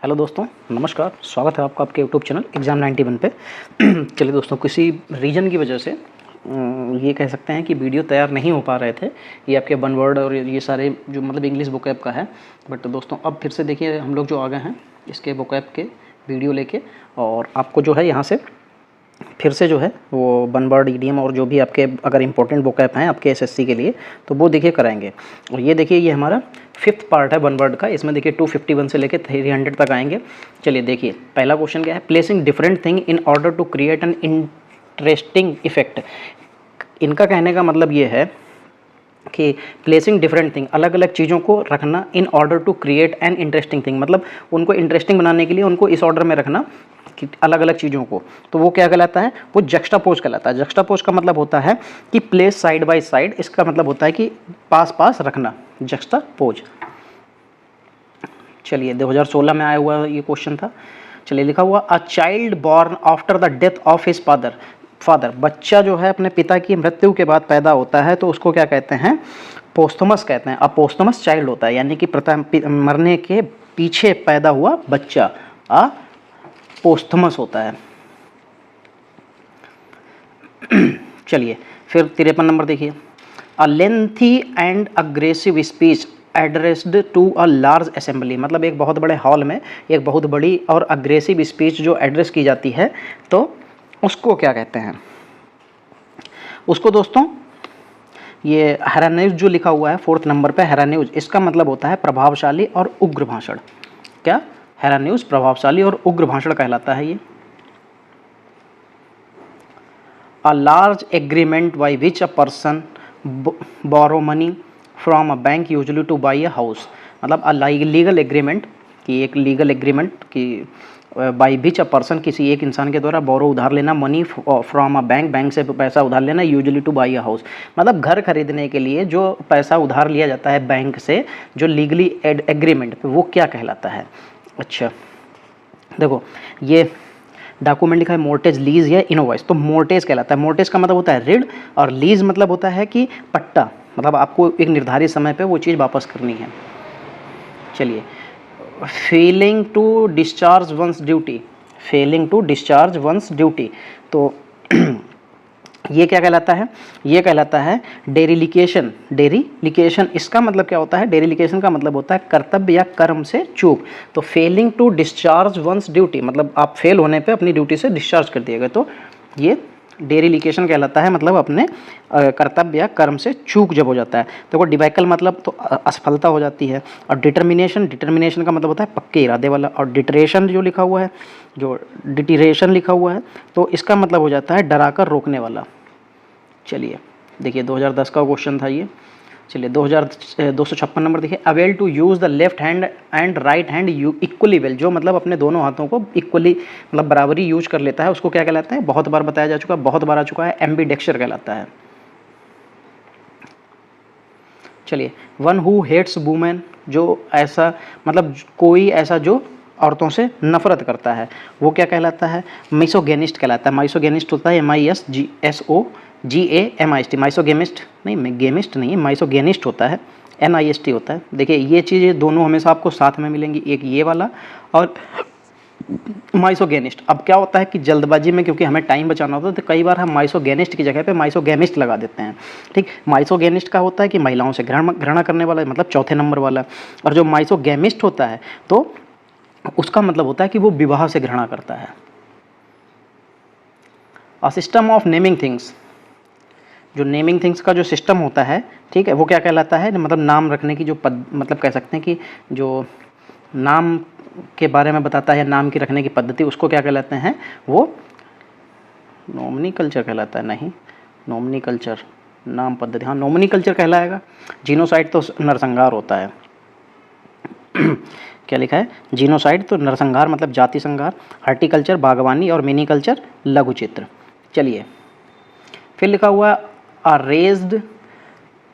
Hello दोस्तों, नमस्कार। स्वागत है आपका आपके यूट्यूब चैनल एग्ज़ाम 91 पे। चलिए दोस्तों, किसी रीज़न की वजह से ये कह सकते हैं कि वीडियो तैयार नहीं हो पा रहे थे। ये आपके वन वर्ड और ये सारे जो मतलब इंग्लिश वोकैब का है। बट दोस्तों अब फिर से देखिए, हम लोग जो आ गए हैं इसके वोकैब के वीडियो लेके, और आपको जो है यहाँ से फिर से जो है वो वन वर्ड ईडीएम और जो भी आपके अगर इंपॉर्टेंट वोकैब हैं आपके एसएससी के लिए, तो वो देखिए कराएंगे। और ये देखिए, ये हमारा 5th पार्ट है वन वर्ड का। इसमें देखिए 251 से लेकर 300 तक आएंगे। चलिए देखिए, पहला क्वेश्चन क्या है। Placing different thing in order to create an interesting effect. इनका कहने का मतलब ये है कि प्लेसिंग डिफरेंट थिंग, अलग अलग चीज़ों को रखना, in order to create an interesting thing, मतलब उनको इंटरेस्टिंग बनाने के लिए उनको इस ऑर्डर में रखना कि अलग अलग चीज़ों को। तो वो क्या कहलाता है, वो जक्स्टापोज कहलाता है। जक्स्टापोज का मतलब होता है कि प्लेस साइड बाय साइड, इसका मतलब होता है कि पास पास रखना, जक्स्टापोज। चलिए 2016 में आया हुआ ये क्वेश्चन था। चलिए लिखा हुआ, a child born after the death of his father. बच्चा जो है अपने पिता की मृत्यु के बाद पैदा होता है तो उसको क्या कहते हैं, पोस्थुमस कहते हैं। अब पोस्थुमस चाइल्ड होता है, यानी कि मरने के पीछे पैदा हुआ बच्चा पोस्थुमस होता है। चलिए फिर 53 नंबर देखिए। A lengthy and aggressive speech addressed to a large assembly, मतलब एक बहुत बड़े हॉल में एक बहुत बड़ी और अग्रेसिव स्पीच जो एड्रेस की जाती है तो उसको क्या कहते हैं। उसको दोस्तों ये हेरान्यूज जो लिखा हुआ है 4th नंबर पे, हेरान्यूज, इसका मतलब होता है प्रभावशाली और उग्र भाषण। क्या, हेरान्यूज प्रभावशाली और उग्र भाषण कहलाता है ये। A large agreement by which a person borrow money from a bank usually to buy a house, मतलब अ लीगल एग्रीमेंट, कि एक लीगल एग्रीमेंट कि बाई विच अ पर्सन, किसी एक इंसान के द्वारा बोरो उधार लेना, मनी फ्रॉम अ बैंक से पैसा उधार लेना, usually to buy a house, मतलब घर खरीदने के लिए जो पैसा उधार लिया जाता है बैंक से, जो लीगली एग्रीमेंट पे, वो क्या कहलाता है। अच्छा देखो, ये डॉक्यूमेंट लिखा है मोर्टेज, लीज या इनवॉइस, तो मोर्टेज कहलाता है। मोर्टेज का मतलब होता है ऋण, और लीज मतलब होता है कि पट्टा, मतलब आपको एक निर्धारित समय पे वो चीज़ वापस करनी है। चलिए, failing to discharge one's duty, failing to discharge one's duty, तो ये क्या कहलाता है, ये कहलाता है डेरिलिकेशन। डेरिलिकेशन इसका मतलब क्या होता है, डेरिलिकेशन का मतलब होता है कर्तव्य या कर्म से चूक। तो failing to discharge one's duty, मतलब आप फेल होने पे अपनी ड्यूटी से डिस्चार्ज कर दिए गए, तो ये डेरिलिकेशन कहलाता है, मतलब अपने कर्तव्य या कर्म से चूक जब हो जाता है। तो डिबैकल मतलब तो असफलता हो जाती है। और डिटर्मिनेशन का मतलब होता है पक्के इरादे वाला। और डिटरेशन जो लिखा हुआ है, जो डिटिरेशन लिखा हुआ है, तो इसका मतलब हो जाता है डराकर रोकने वाला। चलिए देखिए 2010 का क्वेश्चन था ये। चलिए 256 नंबर देखिए, able to use the left hand and right hand equally well, जो मतलब अपने दोनों हाथों को इक्वली मतलब बराबरी यूज कर लेता है, उसको क्या कहलाता है, बहुत बार बताया जा चुका है, बहुत बार आ चुका है, एम्बीडेक्स्चर कहलाता है। चलिए, वन हु हेट्स वुमेन, जो ऐसा मतलब कोई ऐसा जो औरतों से नफरत करता है, वो क्या कहलाता है, मिसोगेनिस्ट कहलाता है। माइसोगेनिस्ट होता है MISOGAMIST, माइसोगेमिस्ट नहीं, गेमिस्ट नहीं है, माइसोगेनिस्ट होता है, NIST होता है। देखिए ये चीज़ें दोनों हमेशा आपको साथ में मिलेंगी, एक ये वाला और माइसोगेनिस्ट। अब क्या होता है कि जल्दबाजी में, क्योंकि हमें टाइम बचाना होता है, तो कई बार हम माइसोगेनिस्ट की जगह पे माइसोगेमिस्ट लगा देते हैं। ठीक, माइसोगेनिस्ट का होता है कि महिलाओं से घृणा करने वाला, मतलब 4थे नंबर वाला। और जो माइसोगेमिस्ट होता है तो उसका मतलब होता है कि वो विवाह से घृणा करता है। A system of naming things, जो नेमिंग थिंग्स का जो सिस्टम होता है, ठीक है, वो क्या कहलाता है, मतलब नाम रखने की जो मतलब कह सकते हैं कि जो नाम के बारे में बताता है, नाम की रखने की पद्धति, उसको क्या कहलाते हैं, वो नॉमिनिकल्चर कहलाता है। नहीं, नॉमिनिकल्चर नाम पद्धति, हाँ नॉमिनिकल्चर कहलाएगा। जीनोसाइड तो नरसंहार होता है। क्या लिखा है, जीनोसाइड तो नरसंहार मतलब जाति संहार, हार्टिकल्चर बागवानी, और मिनीकल्चर लघु चित्र। चलिए फिर लिखा हुआ a raised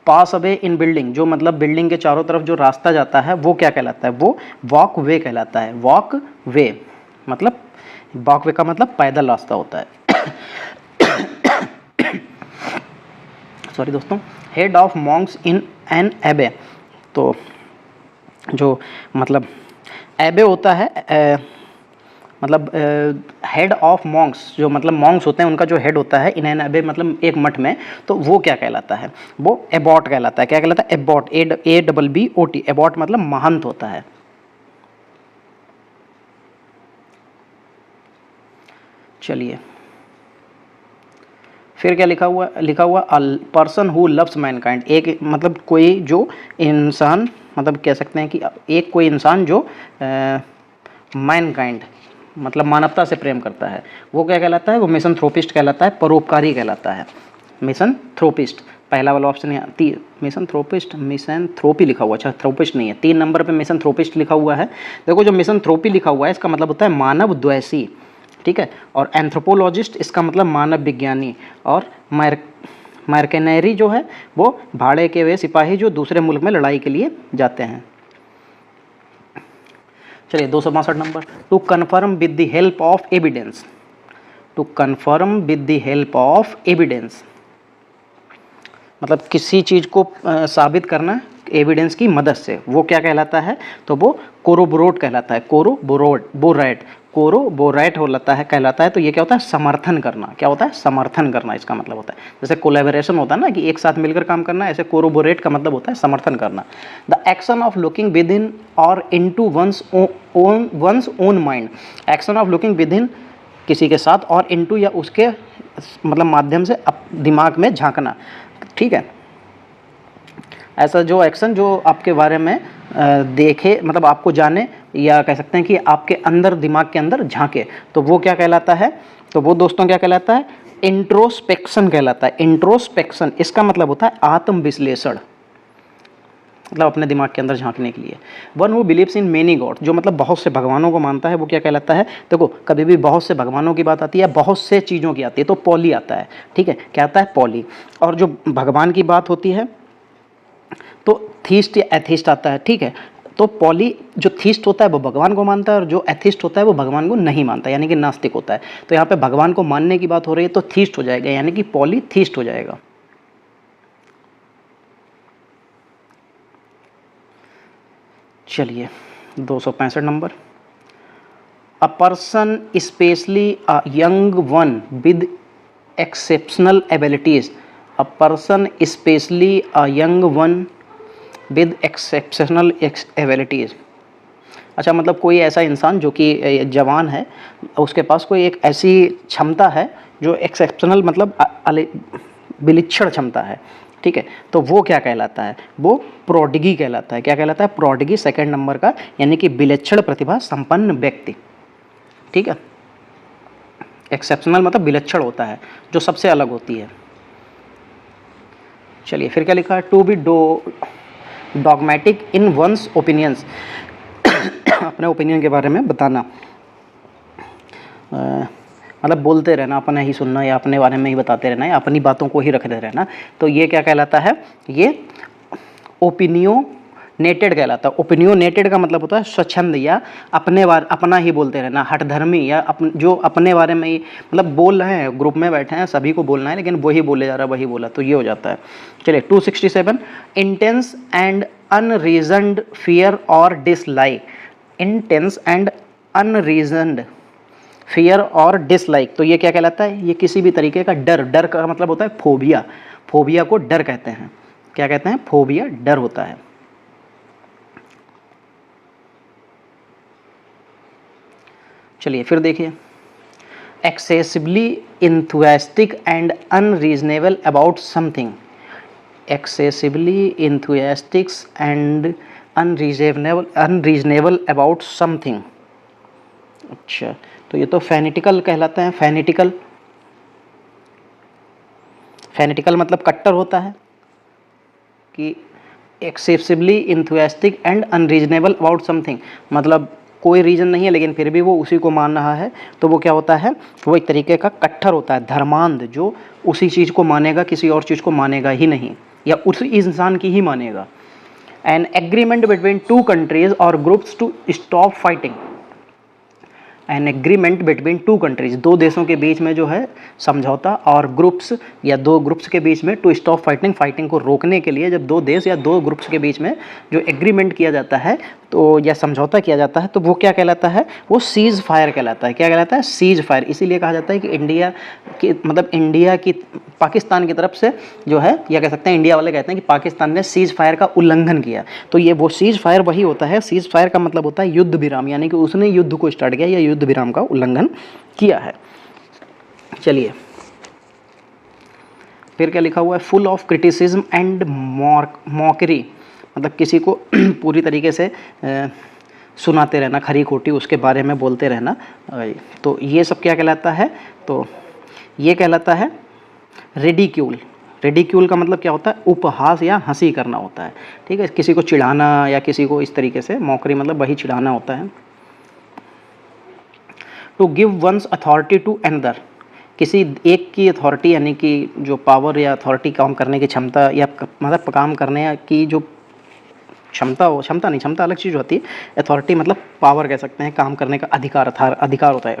pass away in building, जो मतलब बिल्डिंग के चारों तरफ जो रास्ता जाता है वो क्या कहलाता है, वो वॉक वे कहलाता है। वॉक वे मतलब, वॉक वे का मतलब पैदल रास्ता होता है। सॉरी दोस्तों, head of Monks in an एबे, तो जो मतलब एबे होता है मतलब हेड ऑफ मॉन्क्स, जो मतलब मॉन्क्स होते हैं उनका जो हेड होता है इन एन एबे मतलब एक मठ में, तो वो क्या कहलाता है? वो एबॉट कहलाता है। क्या कहलाता है? Abbott, ABBOT। एबॉट मतलब महंत होता है। चलिए फिर क्या लिखा हुआ पर्सन हु लव्स मैनकाइंड, एक मतलब कोई जो इंसान, मतलब कह सकते हैं कि एक कोई इंसान जो मैनकाइंड मतलब मानवता से प्रेम करता है, वो क्या कहलाता है? वो मिसनथ्रोपिस्ट कहलाता है, परोपकारी कहलाता है। मिसनथ्रोपिस्ट, पहला वाला ऑप्शन यहाँ मिसनथ्रोपिस्ट, मिसनथ्रोपी लिखा हुआ, अच्छा थ्रोपिस्ट नहीं है, 3 नंबर पे मिसनथ्रोपिस्ट लिखा हुआ है। देखो जो मिसनथ्रोपी लिखा हुआ है इसका मतलब होता है मानव द्वेषी, ठीक है। और एंथ्रोपोलॉजिस्ट इसका मतलब मानव विज्ञानी। और मर्केनरी जो है वो भाड़े के वे सिपाही जो दूसरे मुल्क में लड़ाई के लिए जाते हैं। चलिए 262 number, to confirm with the help of evidence. To confirm with the help of evidence मतलब किसी चीज़ को साबित करना एविडेंस की मदद से, वो क्या कहलाता है? तो वो कोरोबोरेट कहलाता है। कोरोबोरेट कहलाता है। तो ये क्या होता है? समर्थन करना। क्या होता है? समर्थन करना इसका मतलब होता है। जैसे कोलैबोरेशन होता है ना कि एक साथ मिलकर काम करना, ऐसे कोरोबोरेट का मतलब होता है समर्थन करना। The action of looking within और into one's own mind. Action of looking within किसी के साथ और इनटू या उसके मतलब माध्यम से दिमाग में झांकना, ठीक है। ऐसा जो एक्शन जो आपके बारे में देखे मतलब आपको जाने, या कह सकते हैं कि आपके अंदर दिमाग के अंदर झांके, तो वो क्या कहलाता है? तो वो दोस्तों क्या कहलाता है? इंट्रोस्पेक्शन कहलाता है। इंट्रोस्पेक्शन इसका मतलब होता है आत्मविश्लेषण, मतलब अपने दिमाग के अंदर झांकने के लिए। One who believes in many God, जो मतलब बहुत से भगवानों को मानता है, वो क्या कहलाता है? देखो कभी भी बहुत से भगवानों की बात आती है, बहुत से चीज़ों की आती है, तो पॉली आता है, ठीक है। क्या आता है? पॉली। और जो भगवान की बात होती है तो थीस्ट या एथिस्ट आता है, ठीक है। तो पॉली जो थीस्ट होता है वो भगवान को मानता है, और जो एथिस्ट होता है वो भगवान को नहीं मानता, यानी कि नास्तिक होता है। तो यहाँ पे भगवान को मानने की बात हो रही है तो थीस्ट हो जाएगा, यानी कि पॉली थीस्ट हो जाएगा। चलिए 265 number, a person specially a young one with exceptional abilities. A person specially a young one with exceptional abilities. अच्छा मतलब कोई ऐसा इंसान जो कि जवान है, उसके पास कोई एक ऐसी क्षमता है जो एक्सेप्शनल मतलब विलक्षण क्षमता है, ठीक है। तो वो क्या कहलाता है? वो प्रोडिगी कहलाता है। क्या कहलाता है? प्रोडिगी, सेकंड नंबर का, यानी कि विलक्षण प्रतिभा संपन्न व्यक्ति, ठीक है। एक्सेप्शनल मतलब विलक्षण होता है, जो सबसे अलग होती है। चलिए फिर क्या लिखा है? To be dogmatic in one's opinions, अपने ओपिनियन के बारे में बताना, मतलब बोलते रहना, अपना ही सुनना या अपने बारे में ही बताते रहना या अपनी बातों को ही रखते रहना, तो ये क्या कहलाता है? ये ओपिनियोनेटेड कहलाता है। ओपिनियोनेटेड का मतलब होता है स्वच्छंद या अपना ही बोलते रहना, हठधर्मी या जो अपने बारे में ही मतलब बोल रहे हैं, ग्रुप में बैठे हैं सभी को बोलना है लेकिन वही बोले जा रहा है, वही बोला, तो ये हो जाता है। चलिए 267, इंटेंस एंड अनरीजन्ड फियर और डिसलाइक। इंटेंस एंड अनरीजन्ड फियर और डिसलाइक, तो ये क्या कहलाता है? ये किसी भी तरीके का डर, डर का मतलब होता है फोबिया। फोबिया को डर कहते हैं। क्या कहते हैं? फोबिया डर होता है। चलिए फिर देखिए, excessively enthusiastic and unreasonable about something. Excessively enthusiastic and unreasonable about something. अच्छा तो ये तो फैनेटिकल कहलाता है। फैनेटिकल मतलब कट्टर होता है, कि excessively enthusiastic and unreasonable about something, मतलब कोई रीज़न नहीं है लेकिन फिर भी वो उसी को मान रहा है, तो वो क्या होता है? वो एक तरीके का कट्टर होता है, धर्मांध, जो उसी चीज़ को मानेगा, किसी और चीज़ को मानेगा ही नहीं, या उसी इंसान की ही मानेगा। An agreement between two countries और groups to stop fighting. An agreement between two countries, दो देशों के बीच में जो है समझौता, और ग्रुप्स या दो ग्रुप्स के बीच में, टू स्टॉप फाइटिंग, फाइटिंग को रोकने के लिए जब दो देश या दो ग्रुप्स के बीच में जो एग्रीमेंट किया जाता है तो या समझौता किया जाता है तो वो क्या कहलाता है, वो सीज फायर कहलाता है। क्या कहलाता है? Cease fire. इसीलिए कहा जाता है कि इंडिया की मतलब इंडिया की पाकिस्तान की तरफ से जो है, या कह सकते हैं इंडिया वाले कहते हैं कि पाकिस्तान ने सीज फायर का उल्लंघन किया। तो ये वो सीज फायर वही होता है, सीज फायर का मतलब होता है युद्ध विराम, यानी कि उसने युद्ध को स्टार्ट किया या युद्ध विराम का उल्लंघन किया है। चलिए फिर क्या लिखा हुआ है, full of criticism and mockery, मतलब किसी को पूरी तरीके से सुनाते रहना, खरी खोटी उसके बारे में बोलते रहना, तो ये सब क्या कहलाता है, तो ये कहलाता है रेडिक्यूल। रेडिक्यूल का मतलब क्या होता है, उपहास या हंसी करना होता है, ठीक है, किसी को चिढ़ाना या किसी को इस तरीके से, मॉकरी मतलब वही चिढ़ाना होता है। To give one's authority to another, किसी एक की अथॉरिटी यानी कि जो पावर या अथॉरिटी काम करने की क्षमता या मतलब काम करने की जो क्षमता हो, क्षमता नहीं, क्षमता अलग चीज़ होती है, अथॉरिटी मतलब पावर कह सकते हैं, काम करने का अधिकार, अधिकार होता है,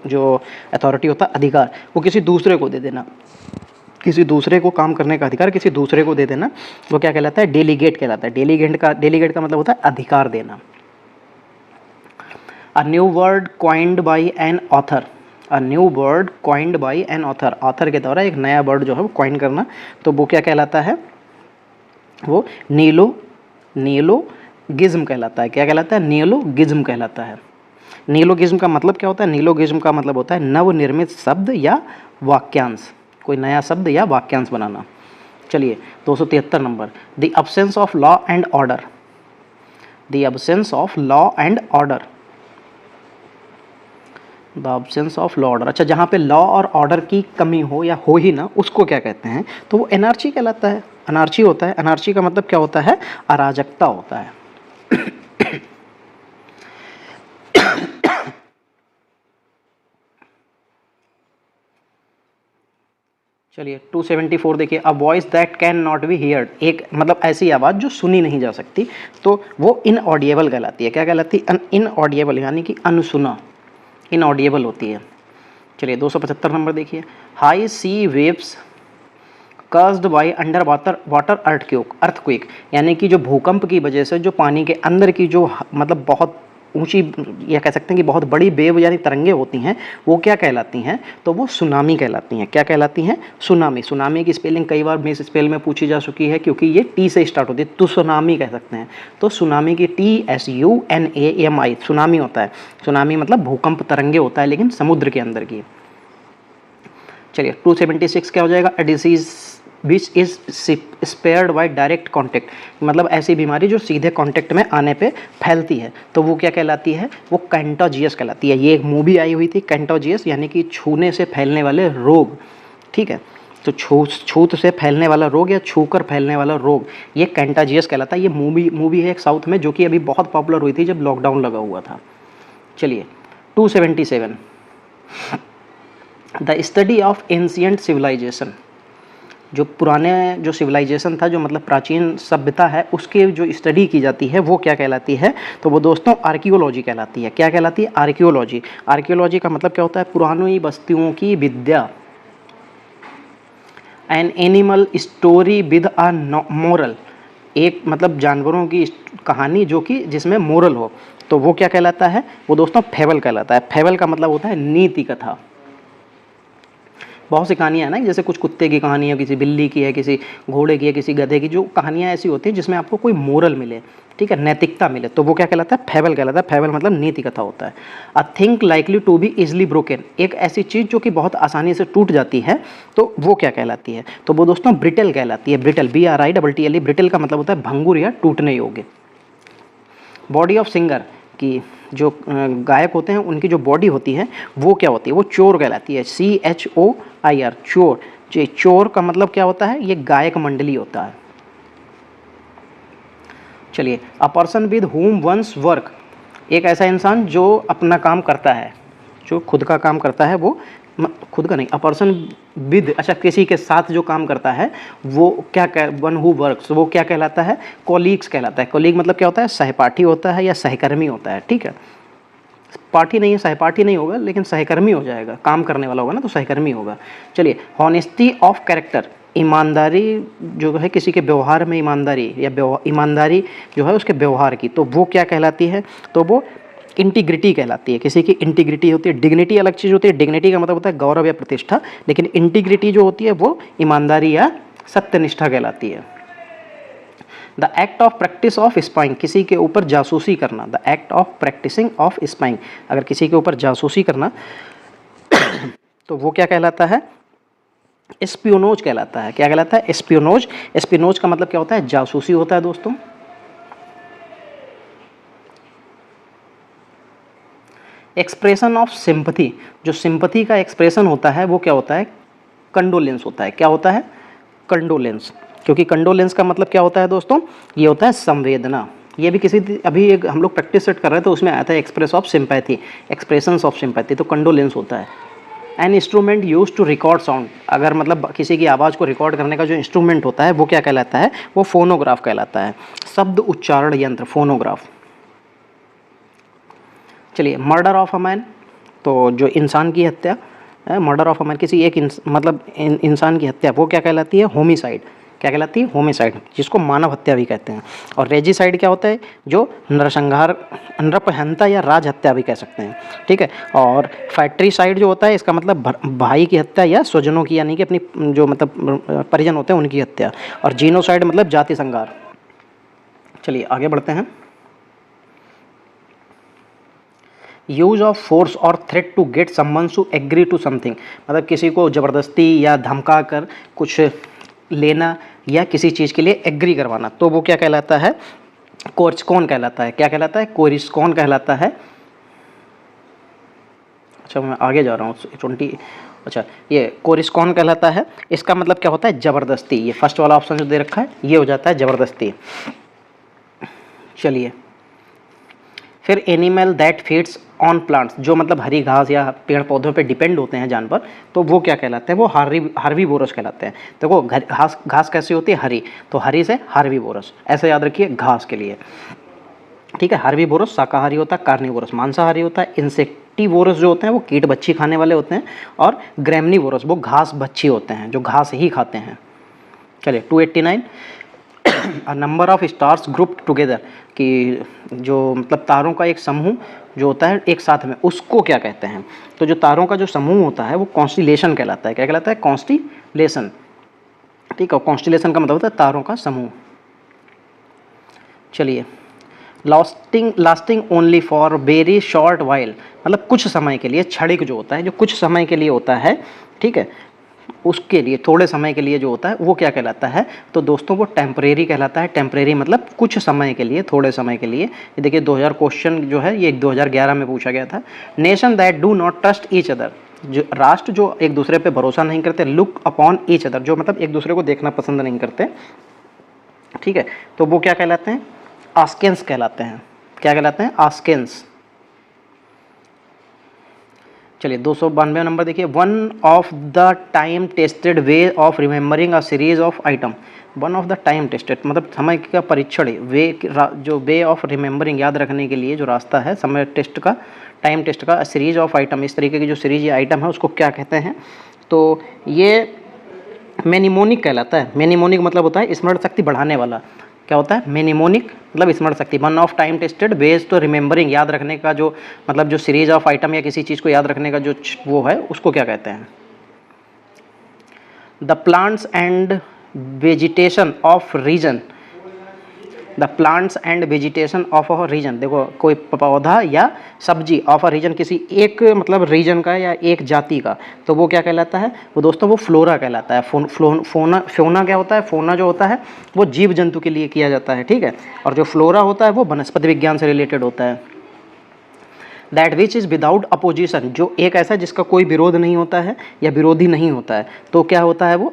जो अथॉरिटी होता है अधिकार, वो किसी दूसरे को दे देना, किसी दूसरे को काम करने का अधिकार किसी दूसरे को दे देना, वो क्या कहलाता है, डेलीगेट कहलाता है। डेलीगेट का मतलब होता है अधिकार देना। A new word coined by an author, a new word coined by an author, author के द्वारा एक नया वर्ड जो है वो कॉइन करना, तो वो क्या कहलाता है, वो नीलोगिज्म कहलाता है। क्या कहलाता है? नीलोगिज्म कहलाता है। नीलोगिज्म का मतलब क्या होता है? नीलोगिज्म का मतलब होता है नवनिर्मित शब्द या वाक्यांश, कोई नया शब्द या वाक्यांश बनाना। चलिए 273 number, the absence of law and order, the absence of law and order, the absence of law order. अच्छा, जहाँ पे लॉ और ऑर्डर की कमी हो या हो ही ना, उसको क्या कहते हैं, तो वो एनार्ची कहलाता है, अनार्ची होता है। अनार्ची का मतलब क्या होता है, अराजकता होता है। चलिए 274 देखिए, a voice that can not be heard, एक मतलब ऐसी आवाज़ जो सुनी नहीं जा सकती, तो वो इनऑडिएबल कहलाती है। क्या कहलाती है? इनऑडिएबल, यानी कि अनसुना, इनऑडिएबल होती है। चलिए 275 नंबर देखिए, high sea waves caused by under water earthquake, यानी कि जो भूकंप की वजह से जो पानी के अंदर की जो मतलब बहुत ऊंची या कह सकते हैं कि बहुत बड़ी वेव यानी तरंगे होती हैं, वो क्या कहलाती हैं, तो वो सुनामी कहलाती हैं। क्या कहलाती हैं? सुनामी। सुनामी की स्पेलिंग कई बार मिस स्पेल में पूछी जा चुकी है, क्योंकि ये टी से स्टार्ट होती है, तो सुनामी कह सकते हैं। तो सुनामी की TSUNAMI सुनामी होता है। सुनामी मतलब भूकंप तरंगे होता है, लेकिन समुद्र के अंदर की। चलिए 276 क्या हो जाएगा, a disease which is spread by direct contact, मतलब ऐसी बीमारी जो सीधे कॉन्टेक्ट में आने पे फैलती है, तो वो क्या कहलाती है, वो कंटाजियस कहलाती है। ये एक मूवी आई हुई थी कंटाजियस, यानी कि छूने से फैलने वाले रोग, ठीक है, तो छूत से फैलने वाला रोग या छूकर फैलने वाला रोग, ये कंटाजियस कहलाता है। ये मूवी है एक साउथ में, जो कि अभी बहुत पॉपुलर हुई थी जब लॉकडाउन लगा हुआ था। चलिए 277, the study of ancient civilisation, जो पुराने जो सिविलाइजेशन था, जो मतलब प्राचीन सभ्यता है, उसके जो स्टडी की जाती है वो क्या कहलाती है, तो वो दोस्तों आर्कियोलॉजी कहलाती है। क्या कहलाती है? आर्कियोलॉजी। आर्कियोलॉजी का मतलब क्या होता है, पुरानी बस्तियों की विद्या। An animal story with a moral, एक मतलब जानवरों की कहानी जो कि जिसमें मोरल हो, तो वो क्या कहलाता है, वो दोस्तों फेबल कहलाता है। फेबल का मतलब होता है नीति कथा। बहुत सी कहानियाँ हैं ना, जैसे कुछ कुत्ते की कहानी है, किसी बिल्ली की है, किसी घोड़े की है, किसी गधे की, जो कहानियाँ ऐसी होती हैं जिसमें आपको कोई मोरल मिले, ठीक है, नैतिकता मिले, तो वो क्या कहलाता है, फेबल कहलाता है। फेबल मतलब नीति कथा होता है। A thing likely to be easily broken, एक ऐसी चीज़ जो कि बहुत आसानी से टूट जाती है, तो वो क्या कहलाती है, तो वो दोस्तों ब्रिटल कहलाती है। ब्रिटल, BRITTLE, ब्रिटल का मतलब होता है भंगुर या टूटने योग्य। बॉडी ऑफ सिंगर की, जो गायक होते हैं उनकी जो बॉडी होती है वो क्या होती है, वो चोर कहलाती है। CHOIR, चोर। चोर का मतलब क्या होता है, ये गायक मंडली होता है। चलिए, a person with whom one's work, एक ऐसा इंसान जो अपना काम करता है, जो खुद का काम करता है, वो खुद का नहीं, अ पर्सन विद, अच्छा किसी के साथ जो काम करता है वो क्या वन हु वर्क्स, वो क्या कहलाता है, कोलीग्स कहलाता है। कोलीग मतलब क्या होता है, सहपाठी होता है या सहकर्मी होता है, ठीक है, पाठी नहीं है, सहपाठी नहीं होगा, लेकिन सहकर्मी हो जाएगा, काम करने वाला होगा ना, तो सहकर्मी होगा। चलिए, हॉनेस्टी ऑफ कैरेक्टर, ईमानदारी जो है किसी के व्यवहार में ईमानदारी, या ईमानदारी जो है उसके व्यवहार की, तो वो क्या कहलाती है, तो वो इंटीग्रिटी कहलाती है। किसी की इंटीग्रिटी होती है। डिग्निटी अलग चीज़ होती है, डिग्निटी का मतलब होता है गौरव या प्रतिष्ठा, लेकिन इंटीग्रिटी जो होती है वो ईमानदारी या सत्यनिष्ठा कहलाती है। The act of practice of spying, किसी के ऊपर जासूसी करना, the act of practising of spying, अगर किसी के ऊपर जासूसी करना तो वो क्या कहलाता है, एस्पियोनोज कहलाता है। क्या कहलाता है, एस्पियोनोज। एस्पियोनोज का मतलब क्या होता है, जासूसी होता है दोस्तों। एक्सप्रेशन ऑफ सिंपथी, जो सिंपथी का एक्सप्रेशन होता है वो क्या होता है, कंडोलेंस होता है। क्या होता है, कंडोलेंस। क्योंकि कंडोलेंस का मतलब क्या होता है दोस्तों, ये होता है संवेदना। ये भी किसी अभी एक हम लोग प्रैक्टिस सेट कर रहे थे तो उसमें आया था express of sympathy, expressions of sympathy, तो कंडोलेंस होता है। An instrument use to record sound, अगर मतलब किसी की आवाज़ को रिकॉर्ड करने का जो इंस्ट्रूमेंट होता है वो क्या कहलाता है, वो फोनोग्राफ कहलाता है। शब्द उच्चारण यंत्र, फोनोग्राफ। चलिए, मर्डर ऑफ अ मैन, तो जो इंसान की हत्या, मर्डर ऑफ अ मैन, किसी एक मतलब इंसान की हत्या, वो क्या कहलाती है, होमिसाइड। क्या कहलाती है, होमिसाइड, जिसको मानव हत्या भी कहते हैं। और रेजिसाइड क्या होता है, जो नरसंहार, नृपहंता या राज हत्या भी कह सकते हैं, ठीक है। और फैक्ट्रीसाइड जो होता है, इसका मतलब भाई की हत्या या स्वजनों की, यानी कि अपनी जो मतलब परिजन होते हैं उनकी हत्या। और जीनोसाइड मतलब जाति संहार। चलिए आगे बढ़ते हैं। यूज ऑफ फोर्स और threat to get someone to agree to something, मतलब किसी को ज़बरदस्ती या धमका कर कुछ लेना या किसी चीज़ के लिए एग्री करवाना, तो वो क्या कहलाता है, कोर्स्कोन कहलाता है। क्या कहलाता है, कोर्स्कोन कहलाता है। अच्छा, मैं आगे जा रहा हूँ 20। अच्छा, ये कोर्स्कोन कहलाता है। इसका मतलब क्या होता है, ज़बरदस्ती। ये फर्स्ट वाला ऑप्शन जो दे रखा है ये हो जाता है ज़बरदस्ती। चलिए, फिर animal that feeds on plants, जो मतलब हरी घास या पेड़ पौधों पे डिपेंड होते हैं जानवर, तो वो क्या कहलाते हैं, वो हार्वीवोरस कहलाते हैं। देखो घास कैसी होती है, हरी, तो हरी से हार्वीवोरस, ऐसे याद रखिए घास के लिए, ठीक है। हार्वीवोरस शाकाहारी होता है, कार्निवोरस मांसाहारी होता है, इंसेक्टिवोरस जो होते हैं वो कीट बच्ची खाने वाले होते हैं, और ग्रेमनीवोरस वो घास बच्ची होते हैं जो घास ही खाते हैं। चलिए 289, number of stars group together, कि जो मतलब तारों का एक समूह जो होता है एक साथ में, उसको क्या कहते हैं, तो जो तारों का जो समूह होता है वो कॉन्स्टिलेशन कहलाता है। क्या कहलाता है, कॉन्स्टिलेशन, ठीक है। कॉन्स्टिलेशन का मतलब होता है तारों का समूह। चलिए, lasting only for very short while, मतलब कुछ समय के लिए, क्षणिक जो होता है, जो कुछ समय के लिए होता है, ठीक है, उसके लिए थोड़े समय के लिए जो होता है वो क्या कहलाता है, तो दोस्तों वो टेम्परेरी कहलाता है। टेम्परेरी मतलब कुछ समय के लिए, थोड़े समय के लिए। ये देखिए 2000 क्वेश्चन जो है ये 2011 में पूछा गया था। Nation that do not trust each other, जो राष्ट्र जो एक दूसरे पे भरोसा नहीं करते, लुक अपॉन ईच अदर, जो मतलब एक दूसरे को देखना पसंद नहीं करते, ठीक है, तो वो क्या कहलाते हैं, आस्केंस कहलाते हैं। क्या कहलाते हैं, आस्केंस। चलिए 292 नंबर देखिए, one of the time tested way of remembering a series of item, one of the time tested मतलब समय का परीक्षण, वे जो वे ऑफ रिमेंबरिंग याद रखने के लिए जो रास्ता है, समय टेस्ट का, टाइम टेस्ट का, सीरीज ऑफ आइटम, इस तरीके की जो सीरीज या आइटम है उसको क्या कहते हैं, तो ये मेनिमोनिक कहलाता है। मेनिमोनिक मतलब होता है स्मरण शक्ति बढ़ाने वाला। क्या होता है, मेनिमोनिक मतलब स्मरण शक्ति। One of time tested ways to remembering, याद रखने का जो मतलब जो सीरीज ऑफ आइटम या किसी चीज़ को याद रखने का जो वो है उसको क्या कहते हैं। The plants and vegetation of region, the plants and vegetation of a region, देखो कोई पौधा या सब्जी ऑफ अ रीजन, किसी एक मतलब रीजन का या एक जाति का, तो वो क्या कहलाता है, वो दोस्तों वो फ्लोरा कहलाता है। फोना क्या होता है, फोना जो होता है वो जीव जंतु के लिए किया जाता है, ठीक है, और जो फ्लोरा होता है वो वनस्पति विज्ञान से रिलेटेड होता है। That which is without opposition, जो एक ऐसा जिसका कोई विरोध नहीं होता है या विरोधी नहीं होता है, तो क्या होता है वो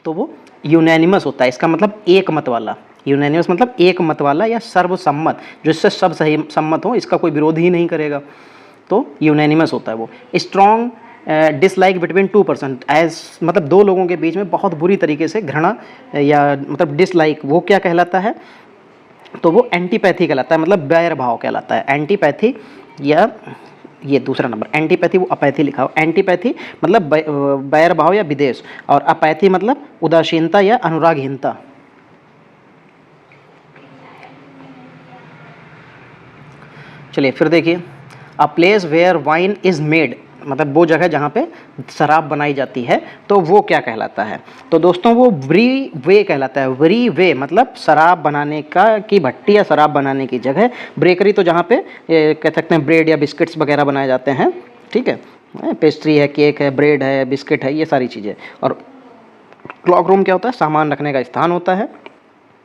तो वो यूनैनिमस होता है। इसका मतलब एक मत वाला, यूनैनिमस मतलब एक मत वाला या सर्वसम्मत, जिससे सब सही सम्मत हो, इसका कोई विरोध ही नहीं करेगा, तो यूनैनिमस होता है वो। Strong dislike between 2 person, as मतलब दो लोगों के बीच में बहुत बुरी तरीके से घृणा या मतलब डिसलाइक, वो क्या कहलाता है, तो वो एंटीपैथी कहलाता है, मतलब बैर भाव कहलाता है। एंटीपैथी या ये दूसरा नंबर एंटीपैथी, वो अपैथी लिखा हो। एंटीपैथी मतलब बैर भाव या विदेश, और अपैथी मतलब उदासीनता या अनुरागहीनता। चलिए फिर देखिए, a place where wine is made, मतलब वो जगह जहाँ पे शराब बनाई जाती है, तो वो क्या कहलाता है? तो दोस्तों वो ब्री वे कहलाता है। ब्री वे मतलब शराब बनाने का की भट्टी या शराब बनाने की जगह। ब्रेकरी तो जहाँ पे कह सकते हैं ब्रेड या बिस्किट्स वगैरह बनाए जाते हैं, ठीक है, पेस्ट्री है, केक है, ब्रेड है, बिस्किट है, ये सारी चीज़ें। और क्लॉक रूम क्या होता है? सामान रखने का स्थान होता है।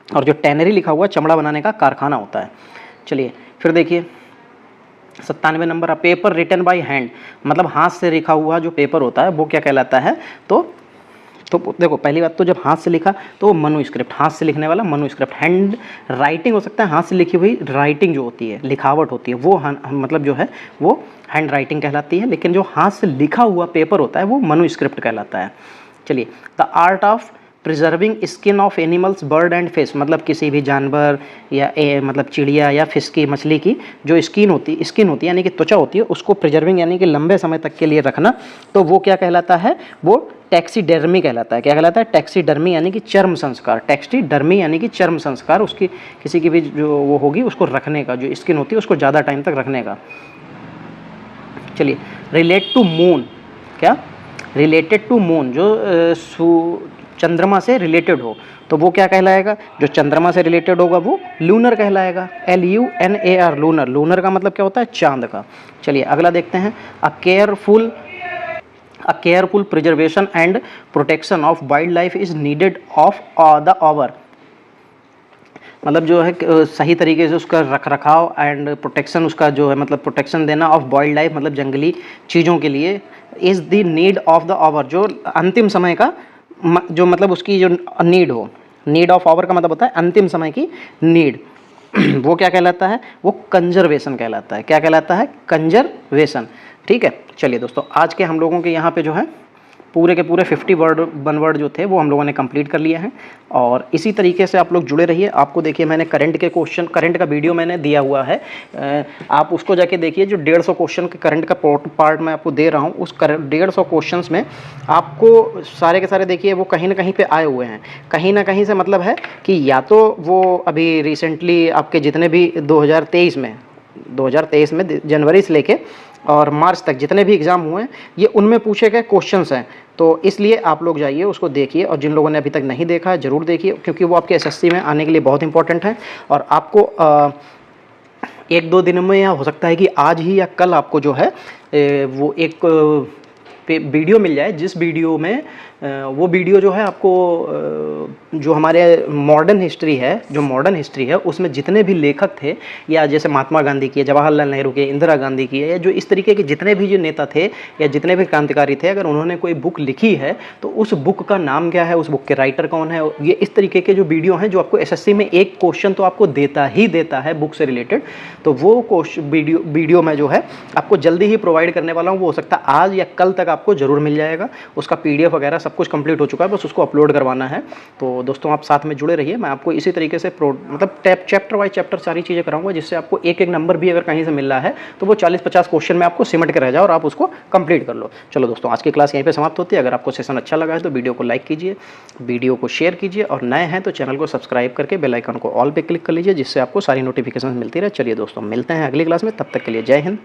और जो टैनरी लिखा हुआ है, चमड़ा बनाने का कारखाना होता है। चलिए फिर देखिए 97 number, a paper written by hand, मतलब हाथ से लिखा हुआ जो पेपर होता है वो क्या कहलाता है? तो देखो पहली बात तो जब हाथ से लिखा तो मनुस्क्रिप्ट, हाथ से लिखने वाला मनुस्क्रिप्ट। हैंड राइटिंग हो सकता है, हाथ से लिखी हुई राइटिंग जो होती है, लिखावट होती है, वो मतलब जो है वो हैंड राइटिंग कहलाती है। लेकिन जो हाथ से लिखा हुआ पेपर होता है वो मनुस्क्रिप्ट कहलाता है। चलिए, the art of preserving skin of animals, bird and fish, मतलब किसी भी जानवर या मतलब चिड़िया या फिश की, मछली की जो स्किन होती है यानी कि त्वचा होती है, उसको प्रिजर्विंग यानी कि लंबे समय तक के लिए रखना, तो वो क्या कहलाता है? वो टैक्सीडर्मी कहलाता है। क्या कहलाता है? टैक्सीडर्मी यानी कि चर्म संस्कार। टैक्सीडर्मी यानी कि चर्म संस्कार, उसकी किसी की भी जो वो होगी उसको रखने का, जो स्किन होती है उसको ज़्यादा टाइम तक रखने का। चलिए, रिलेट टू मून, क्या? रिलेटेड टू मून, जो चंद्रमा से रिलेटेड हो, तो वो क्या कहलाएगा? जो चंद्रमा से रिलेटेड होगा वो लूनर कहलाएगा। LUNAR, lunar. लूनर का मतलब क्या होता है? चांद का। चलिए अगला देखते हैं, a careful preservation and protection of wildlife is needed of the hour, मतलब जो है सही तरीके से उसका रख रखाव एंड प्रोटेक्शन, उसका जो है मतलब प्रोटेक्शन देना ऑफ वाइल्ड लाइफ, मतलब जंगली चीज़ों के लिए, is the need of the hour, जो अंतिम समय का जो मतलब उसकी जो नीड हो। नीड ऑफ आवर का मतलब होता है अंतिम समय की नीड। वो क्या कहलाता है? वो कंजर्वेशन कहलाता है। क्या कहलाता है? कंजर्वेशन। ठीक है, चलिए दोस्तों, आज के हम लोगों के यहाँ पे जो है पूरे के पूरे 50 वन वर्ड जो थे वो हम लोगों ने कंप्लीट कर लिए हैं। और इसी तरीके से आप लोग जुड़े रहिए। आपको देखिए मैंने करंट के क्वेश्चन, करंट का वीडियो मैंने दिया हुआ है, आप उसको जाके देखिए। जो 150 क्वेश्चन के करंट का पार्ट मैं आपको दे रहा हूँ, उस 150 क्वेश्चंस में आपको सारे के सारे देखिए वो कहीं ना कहीं पे आए हुए हैं। कहीं ना कहीं से मतलब है कि या तो वो अभी रिसेंटली आपके जितने भी 2023 में जनवरी से लेके और मार्च तक जितने भी एग्ज़ाम हुए हैं, ये उनमें पूछे गए क्वेश्चंस हैं। तो इसलिए आप लोग जाइए उसको देखिए, और जिन लोगों ने अभी तक नहीं देखा है ज़रूर देखिए, क्योंकि वो आपके SSC में आने के लिए बहुत इंपॉर्टेंट है। और आपको 1-2 दिन में, या हो सकता है कि आज ही या कल आपको जो है वो एक वीडियो मिल जाए, जिस वीडियो में वो वीडियो जो है आपको जो हमारे मॉडर्न हिस्ट्री है, उसमें जितने भी लेखक थे, या जैसे महात्मा गांधी की, जवाहरलाल नेहरू के, इंदिरा गांधी की, या जो इस तरीके के जितने भी जो नेता थे या जितने भी क्रांतिकारी थे, अगर उन्होंने कोई बुक लिखी है तो उस बुक का नाम क्या है, उस बुक के राइटर कौन है, ये इस तरीके के जो वीडियो हैं जो आपको SSC में एक क्वेश्चन तो आपको देता है बुक से रिलेटेड। तो वो वीडियो में जो है आपको जल्दी ही प्रोवाइड करने वाला हूँ। वो हो सकता है आज या कल तक आपको ज़रूर मिल जाएगा। उसका PDF वगैरह सब कुछ कंप्लीट हो चुका है, बस उसको अपलोड करवाना है। तो दोस्तों आप साथ में जुड़े रहिए। मैं आपको इसी तरीके से मतलब चैप्टर वाइज चैप्टर सारी चीज़ें कराऊंगा, जिससे आपको एक एक नंबर भी अगर कहीं से मिल रहा है तो वो 40-50 क्वेश्चन में आपको सिमट के रह जाए और आप उसको कंप्लीट कर लो। चलो दोस्तों, आज की क्लास यहीं पे समाप्त होती है। अगर आपको सेशन अच्छा लगा है तो वीडियो को लाइक कीजिए, वीडियो को शेयर कीजिए, और नए हैं तो चैनल को सब्सक्राइब करके बेल आइकन को ऑल पे क्लिक कर लीजिए, जिससे आपको सारी नोटिफिकेशन मिलती रहे। चलिए दोस्तों, मिलते हैं अगली क्लास में, तब तक के लिए जय हिंद।